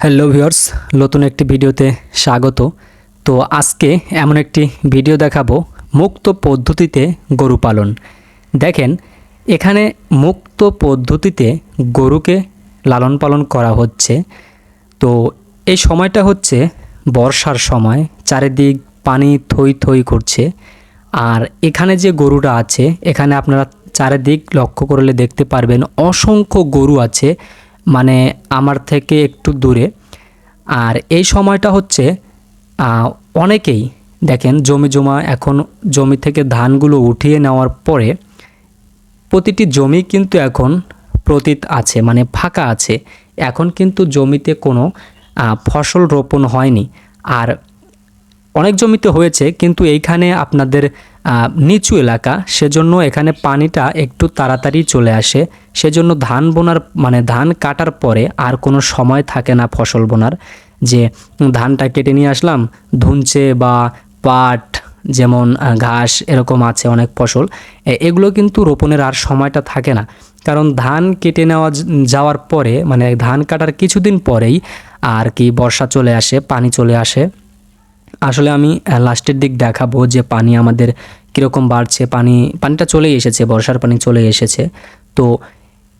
Hello viewers, নতুন একটি ভিডিওতে স্বাগত। তো আজকে এমন একটি ভিডিও দেখাবো মুক্ত পদ্ধতিতে গরু পালন। দেখেন, এখানে মুক্ত পদ্ধতিতে গরুকে লালন পালন করা হচ্ছে। তো এই সময়টা হচ্ছে বর্ষার সময়, চারিদিক পানি থই থই করছে। আর এখানে যে গরুটা আছে, এখানে আপনারা চারিদিক লক্ষ্য করলে দেখতে পারবেন অসংখ্য গরু আছে, মানে আমার থেকে একটু দূরে। আর এই সময়টা হচ্ছে অনেকেই দেখেন জমা এখন জমি থেকে ধানগুলো উঠিয়ে নেওয়ার পরে প্রতিটি জমি কিন্তু এখন পতিত আছে, মানে ফাঁকা আছে। এখন কিন্তু জমিতে কোনো ফসল রোপণ হয়নি। আর অনেক জমিতে হয়েছে, কিন্তু এইখানে আপনাদের নিচু এলাকা, সেজন্য এখানে পানিটা একটু তাড়াতাড়ি চলে আসে। সেজন্য ধান বোনার মানে ধান কাটার পরে আর কোনো সময় থাকে না ফসল বোনার, যে ধানটা কেটে নিয়ে আসলাম, ধুনচে বা পাট, যেমন ঘাস, এরকম আছে অনেক ফসল, এগুলো কিন্তু রোপণের আর সময়টা থাকে না। কারণ ধান কেটে নেওয়া যাওয়ার পরে, মানে ধান কাটার কিছুদিন পরেই আর কি বর্ষা চলে আসে, পানি চলে আসে। আসলে আমি লাস্টের দিক দেখাবো যে পানি আমাদের কীরকম বাড়ছে। পানিটা চলেই এসেছে, বর্ষার পানি চলে এসেছে। তো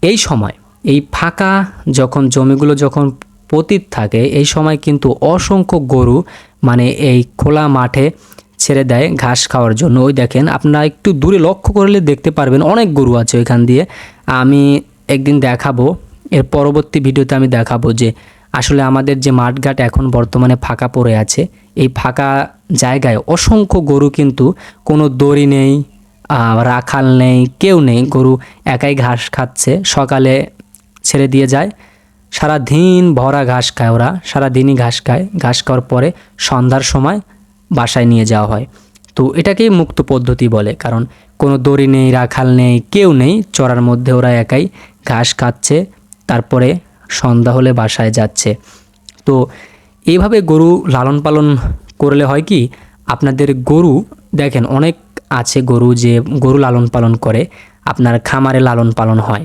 এই সময় এই ফাঁকা যখন জমিগুলো যখন পতিত থাকে, এই সময় কিন্তু অসংখ্য গরু মানে এই খোলা মাঠে ছেড়ে দেয় ঘাস খাওয়ার জন্য। ওই দেখেন, আপনারা একটু দূরে লক্ষ্য করলে দেখতে পারবেন অনেক গরু আছে ওইখান দিয়ে। আমি একদিন দেখাবো, এর পরবর্তী ভিডিওতে আমি দেখাবো যে আসলে আমাদের যে মাঠঘাট এখন বর্তমানে ফাঁকা পড়ে আছে, এই ফাঁকা জায়গায় অসংখ্য গরু, কিন্তু কোনো দড়ি নেই, রাখাল নেই, কেউ নেই, গরু একাই ঘাস খাচ্ছে। সকালে ছেড়ে দিয়ে যায়, সারা দিন ভরা ঘাস খায় ওরা, সারা দিনই ঘাস খায়। ঘাস খাওয়ার পরে সন্ধ্যার সময় বাসায় নিয়ে যাওয়া হয়। তো এটাকেই মুক্ত পদ্ধতি বলে, কারণ কোনো দড়ি নেই, রাখাল নেই, কেউ নেই, চড়ার মধ্যে ওরা একাই ঘাস খাচ্ছে, তারপরে সন্ধ্যা হলে বাসায় যাচ্ছে। তো এইভাবে গরু লালন পালন করলে হয় কি, আপনাদের গরু দেখেন অনেক আছে গরু, যে গরু লালন পালন করে আপনার খামারে লালন পালন হয়।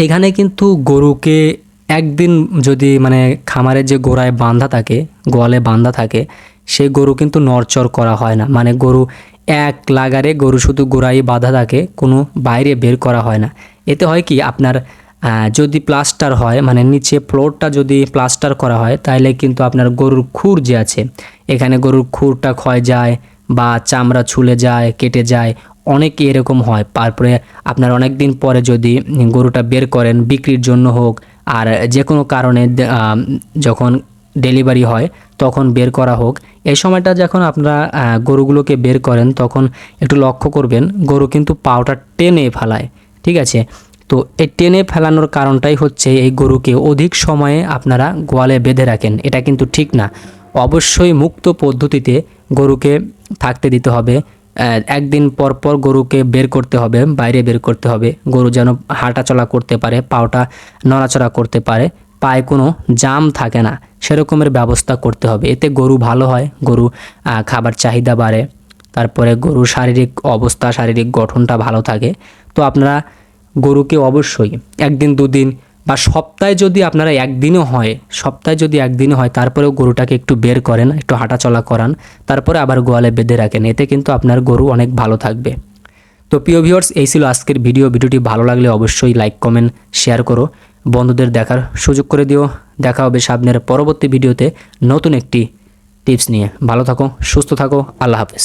এখানে কিন্তু গরুকে একদিন যদি মানে খামারে যে গোড়ায় বাঁধা থাকে, গোয়ালে বাঁধা থাকে, সেই গরু কিন্তু নড়চড় করা হয় না। মানে গরু এক লাগারে গরু শুধু গোড়ায় বাঁধা থাকে, কোনো বাইরে বের করা হয় না। এতে হয় কি, আপনার যদি প্লাস্টার হয়, মানে নিচে ফ্লোরটা যদি প্লাস্টার করা হয়, তাহলে কিন্তু আপনার গরুর খুর যে আছে, এখানে গরুর খুরটা ক্ষয় যায় বা চামড়া ছুলে যায়, কেটে যায়, অনেকে এরকম হয়। তারপরে আপনার অনেক দিন পরে যদি গরুটা বের করেন বিক্রির জন্য হোক, আর যে কোনো কারণে যখন ডেলিভারি হয় তখন বের করা হোক, এই সময়টা যখন আপনারা গরুগুলোকে বের করেন, তখন একটু লক্ষ্য করবেন গরু কিন্তু পাওটা টেনে ফেলায়। ঠিক আছে, তো এই টেনে ফেলানোর কারণটাই হচ্ছে এই গরুকে অধিক সময়ে আপনারা গোয়ালে বেঁধে রাখেন, এটা কিন্তু ঠিক না। অবশ্যই মুক্ত পদ্ধতিতে গরুকে থাকতে দিতে হবে। একদিন পর পর গরুকে বের করতে হবে, বাইরে বের করতে হবে। গরু যেন হাঁটাচলা করতে পারে, পাওটা নড়াচড়া করতে পারে, পায়ে কোনো জাম থাকে না, সেরকমের ব্যবস্থা করতে হবে। এতে গরু ভালো হয়, গরু খাবার চাহিদা বাড়ে, তারপরে গরুর শারীরিক অবস্থা, শারীরিক গঠনটা ভালো থাকে। তো আপনারা গরুকে অবশ্যই একদিন দুদিন বা সপ্তাহে যদি আপনারা সপ্তাহে যদি একদিনও হয়, তারপরেও গরুটাকে একটু বের করেন, একটু হাঁটাচলা করান, তারপরে আবার গোয়ালে বেঁধে রাখেন। এতে কিন্তু আপনার গরু অনেক ভালো থাকবে। তো প্রিয় ভিউয়ার্স, এই ছিল আজকের ভিডিওটি ভালো লাগলে অবশ্যই লাইক, কমেন্ট, শেয়ার করো, বন্ধুদের দেখার সুযোগ করে দিও। দেখা হবে সামনের পরবর্তী ভিডিওতে নতুন একটি টিপস নিয়ে। ভালো থাকো, সুস্থ থাকো, আল্লাহ হাফেজ।